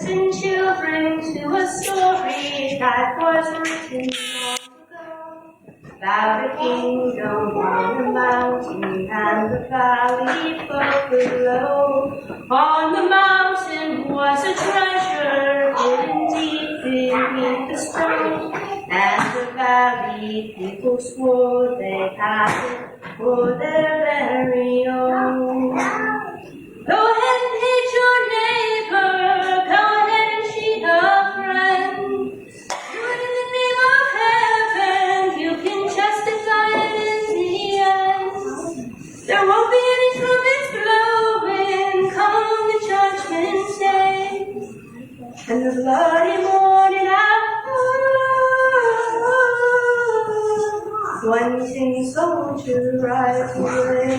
Listen, children, to a story that was written long ago about a kingdom on a mountain and the valley far below. On the mountain was a treasure hidden deep beneath the stone, and the valley people swore they had it for their very own. Go ahead and hit your neighbor, go ahead and cheat a friend. Do it in the name of heaven, you can justify it in the end. There won't be any trumpets blowing come the judgment day, and the bloody morning after. One tin soldier rides away.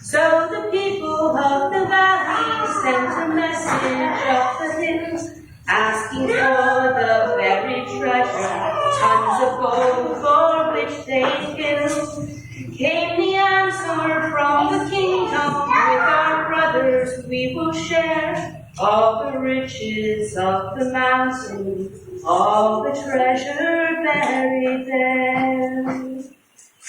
So the people of the valley sent a message up the hill, asking for the buried treasure, tons of gold for which they killed. Came the answer from the kingdom, with our brothers we will share all the riches of the mountain, all the treasure buried there.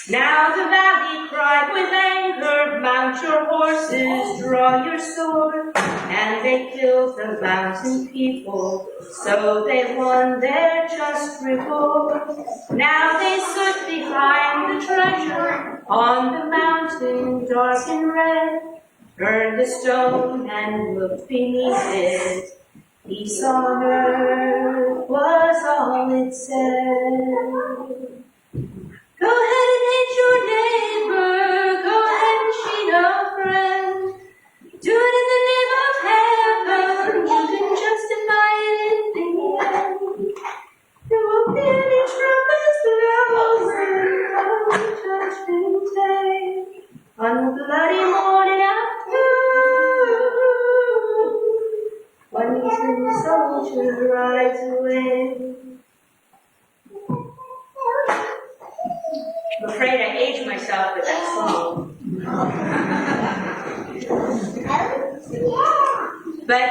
Now the valley cried with anger, mount your horses, draw your sword, and they killed the mountain people, so they won their just reward. Now they stood behind the treasure, on the mountain dark and red, turned the stone and looked beneath it. Peace on earth was all it said. Go ahead and hate your neighbor, go ahead and cheat a friend. Do it in the name of heaven, you can justify it in the end. There won't be any trumpets blowing on the judgment day, on the bloody morning after. One tin soldier rides away. I'm afraid I aged myself with that song. But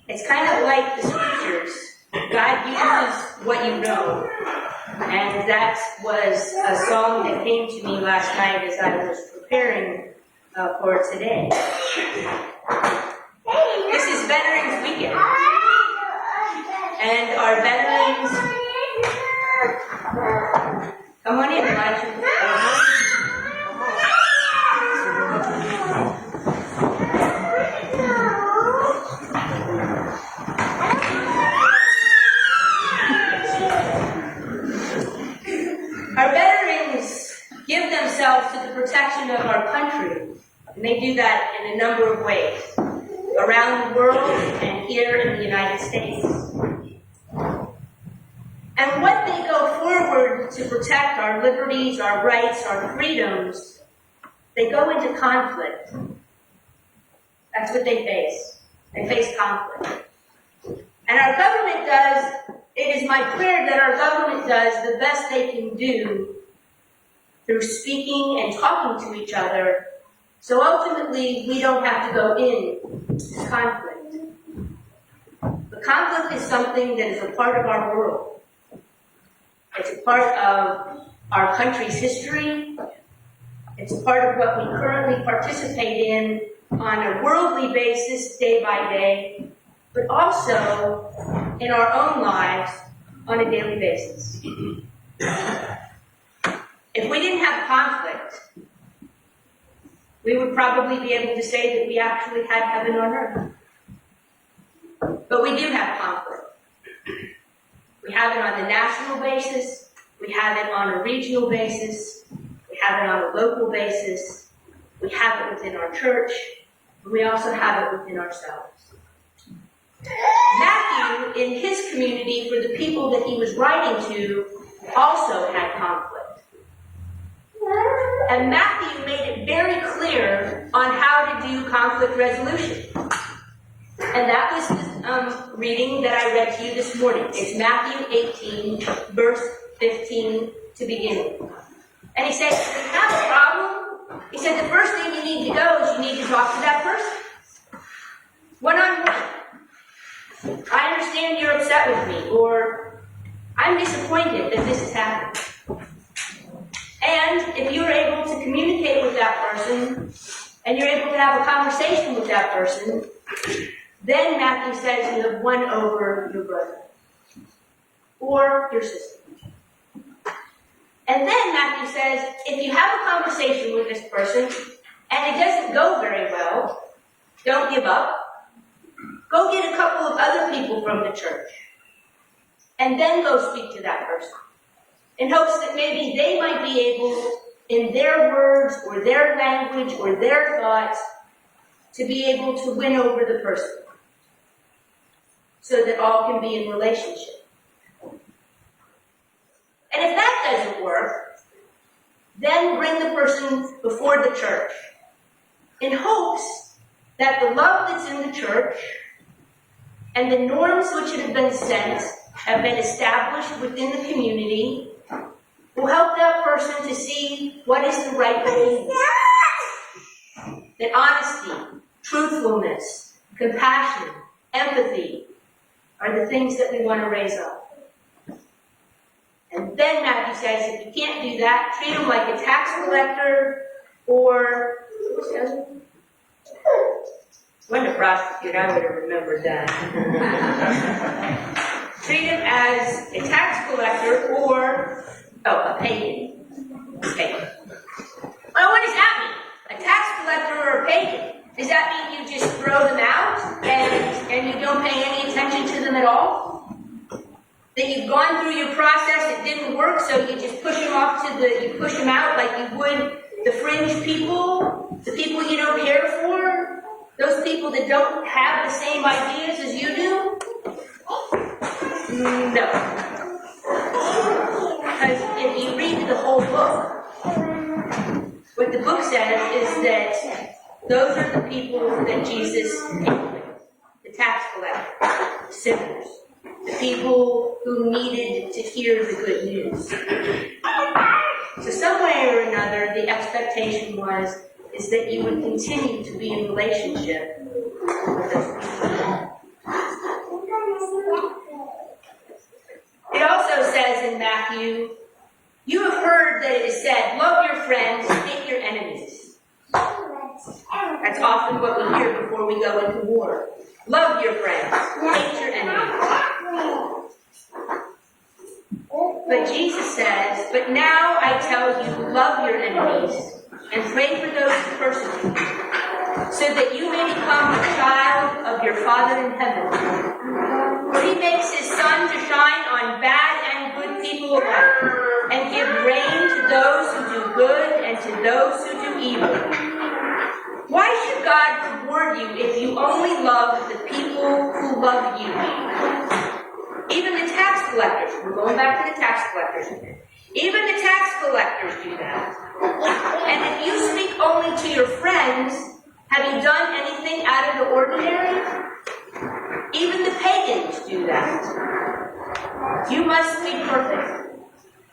it's kind of like the scriptures. God uses what you know. And that was a song that came to me last night as I was preparing for today. This is Veterans Weekend. And our veterans... Come on in, Elijah. Our veterans give themselves to the protection of our country, and they do that in a number of ways, around the world and here in the United States. And what they go forward to protect our liberties, our rights, our freedoms, they go into conflict. That's what they face. They face conflict. And our government does, it is my prayer that our government does the best they can do through speaking and talking to each other, so ultimately we don't have to go into conflict. The conflict is something that is a part of our world. It's a part of our country's history. It's a part of what we currently participate in on a worldly basis, day by day, but also in our own lives on a daily basis. If we didn't have conflict, we would probably be able to say that we actually had heaven on earth. But we do have conflict. We have it on a national basis, we have it on a regional basis, we have it on a local basis, we have it within our church, and we also have it within ourselves. Matthew, in his community, for the people that he was writing to, also had conflict. And Matthew made it very clear on how to do conflict resolution. And that was the reading that I read to you this morning. It's Matthew 18, verse 15 to begin with. And he said, if you have a problem, he said the first thing you need to go is you need to talk to that person. One-on-one. understand you're upset with me, or I'm disappointed that this has happened. And if you're able to communicate with that person, and you're able to have a conversation with that person, then Matthew says you have won over your brother or your sister. And then Matthew says, if you have a conversation with this person and it doesn't go very well, don't give up. Go get a couple of other people from the church and then go speak to that person in hopes that maybe they might be able, in their words or their language or their thoughts, to be able to win over the person so that all can be in relationship. And if that doesn't work, then bring the person before the church in hopes that the love that's in the church and the norms which have been set, have been established within the community, will help that person to see what is the right behavior. That honesty, truthfulness, compassion, empathy are the things that we want to raise up. And then Matthew says, if you can't do that, treat him like a tax collector or, what's the other one? When a prostitute, I would have remembered that. Treat him as a tax collector or, a pagan. Pagan. Well, what does that mean? A tax collector or a pagan? Does that mean you just throw them out and you don't pay any attention to them at all? That you've gone through your process, it didn't work, so you just push them off you push them out like you would the fringe people, the people you don't care for, those people that don't have the same ideas as you do? No. Because if you read the whole book, what the book says is that those are the people that Jesus came with. The tax collectors, sinners. The people who needed to hear the good news. So some way or another, the expectation is that you would continue to be in relationship with those people. It also says in Matthew, you have heard that it is said, love your friends, hate your enemies. That's often what we hear before we go into war. Love your friends, hate your enemies. But Jesus says, but now I tell you, love your enemies and pray for those who persecute you, so that you may become a child of your Father in heaven. For he makes his sun to shine on bad and good people alike, and give rain to those who do good and to those who do evil. Why should God reward you if you only love the people who love you? Even the tax collectors, we're going back to the tax collectors again. Even the tax collectors do that. And if you speak only to your friends, have you done anything out of the ordinary? Even the pagans do that. You must be perfect,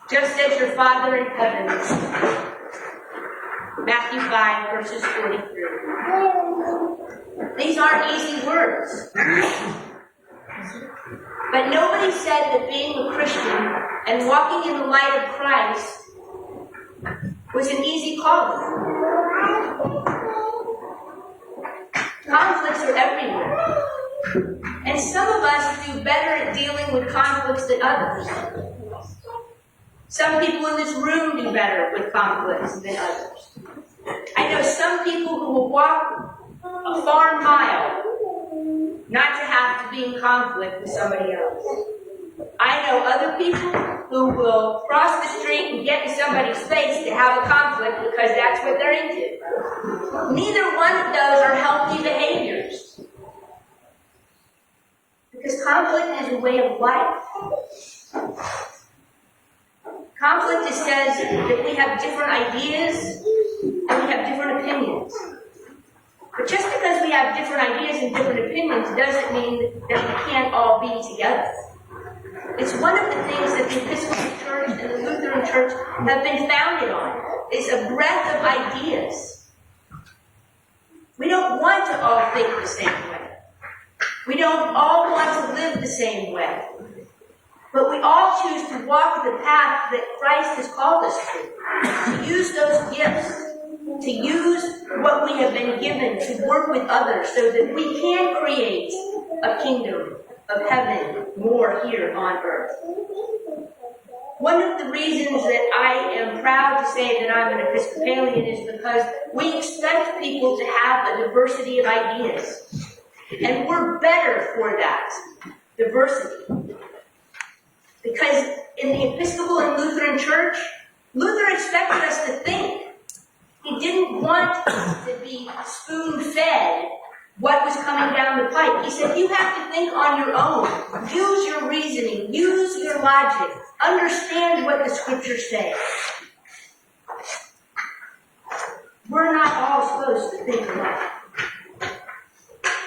just as your Father in heaven is. Matthew 5, verses 43. These aren't easy words. But nobody said that being a Christian and walking in the light of Christ was an easy calling. Conflicts are everywhere. And some of us do better at dealing with conflicts than others. Some people in this room do better with conflicts than others. I know some people who will walk a far mile not to have to be in conflict with somebody else. I know other people who will cross the street and get in somebody's face to have a conflict because that's what they're into. Neither one of those are healthy behaviors. Because conflict is a way of life. Conflict says that we have different ideas and we have different opinions. But just because we have different ideas and different opinions doesn't mean that we can't all be together. It's one of the things that the Episcopal Church and the Lutheran Church have been founded on, is a breadth of ideas. We don't want to all think the same way. We don't all want to live the same way. But we all choose to walk the path that Christ has called us to use those gifts, to use what we have been given to work with others so that we can create a kingdom of heaven more here on earth. One of the reasons that I am proud to say that I'm an Episcopalian is because we expect people to have a diversity of ideas. And we're better for that diversity. Because in the Episcopal and Lutheran Church, Luther expected us to think. He didn't want to be spoon-fed what was coming down the pipe. He said, you have to think on your own. Use your reasoning. Use your logic. Understand what the Scriptures say. We're not all supposed to think alike.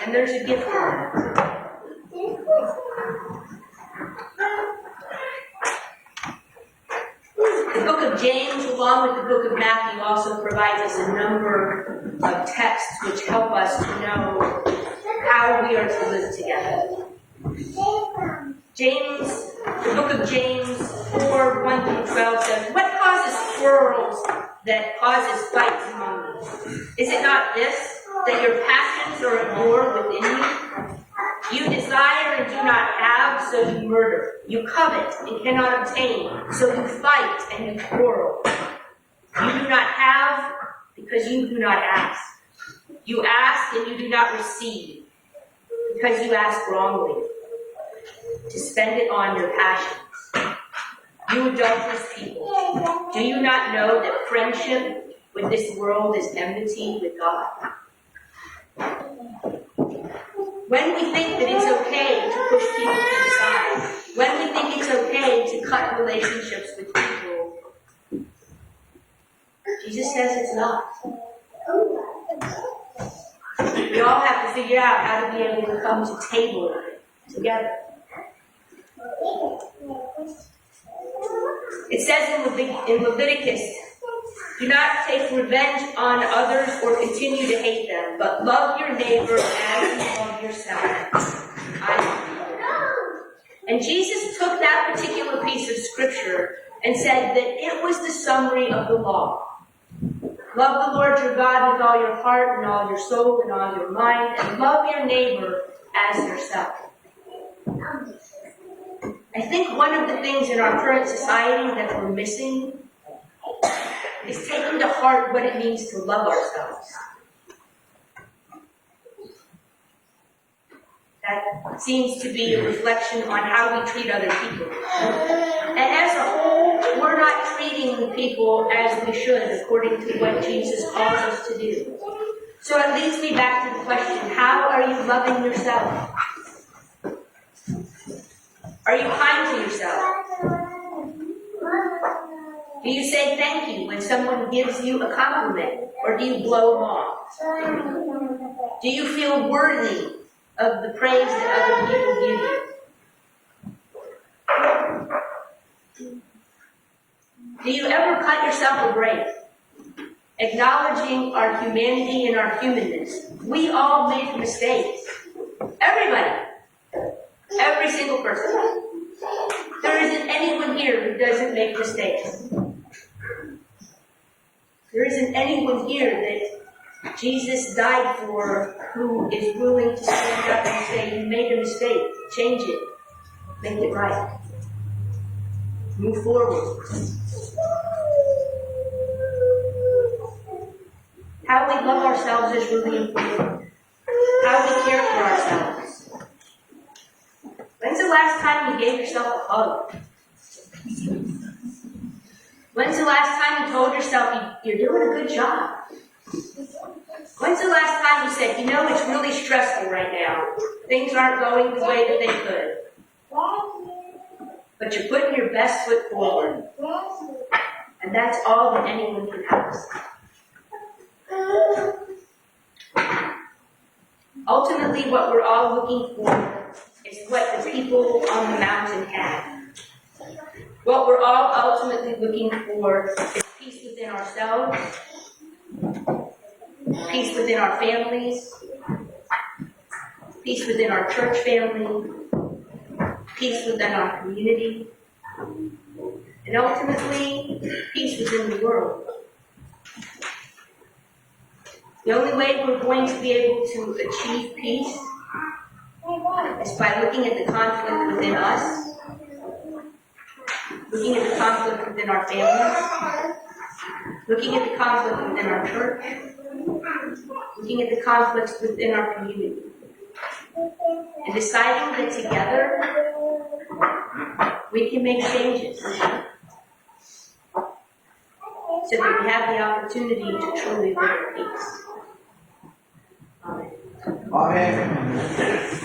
And there's a gift for it. The book of James, along with the book of Matthew, also provides us a number of texts which help us to know how we are to live together. James, the book of James 4, 1 through 12 says, what causes quarrels that causes fights among you? Is it not this, that your passions are at war within you? You desire and do not have, so you murder. You covet and cannot obtain, so you fight and you quarrel. You do not have because you do not ask. You ask and you do not receive because you ask wrongly, to spend it on your passions. You adulterous people, do you not know that friendship with this world is enmity with God? When we think that it's okay to push people to the side, when we think it's okay to cut relationships with people, Jesus says it's not. We all have to figure out how to be able to come to table together. It says in Leviticus, do not take revenge on others or continue to hate them, but love your neighbor as you love yourself. And Jesus took that particular piece of scripture and said that it was the summary of the law. Love the Lord your God with all your heart and all your soul and all your mind, and love your neighbor as yourself. I think one of the things in our current society that we're missing is taking to heart what it means to love ourselves. That seems to be a reflection on how we treat other people. And as a whole, we're not treating people as we should according to what Jesus calls us to do. So it leads me back to the question, how are you loving yourself? Are you kind to yourself? Do you say thank you when someone gives you a compliment, or do you blow them off? Do you feel worthy of the praise that other people give you? Do you ever cut yourself a break? Acknowledging our humanity and our humanness. We all make mistakes. Everybody. Every single person. There isn't anyone here who doesn't make mistakes. There isn't anyone here that Jesus died for who is willing to stand up and say, you made a mistake. Change it. Make it right. Move forward. How we love ourselves is really important. How we care for ourselves. When's the last time you gave yourself a hug? When's the last time you told yourself you're doing a good job? When's the last time you said, you know, it's really stressful right now. Things aren't going the way that they could. But you're putting your best foot forward. And that's all that anyone can ask. Ultimately, what we're all looking for is what the people on the mountain had. What we're all ultimately looking for is peace within ourselves, peace within our families, peace within our church family, peace within our community, and ultimately, peace within the world. The only way we're going to be able to achieve peace is by looking at the conflict within us, looking at the conflict within our families, looking at the conflict within our church, looking at the conflicts within our community, and deciding that together we can make changes so that we have the opportunity to truly live in peace. Amen. Amen.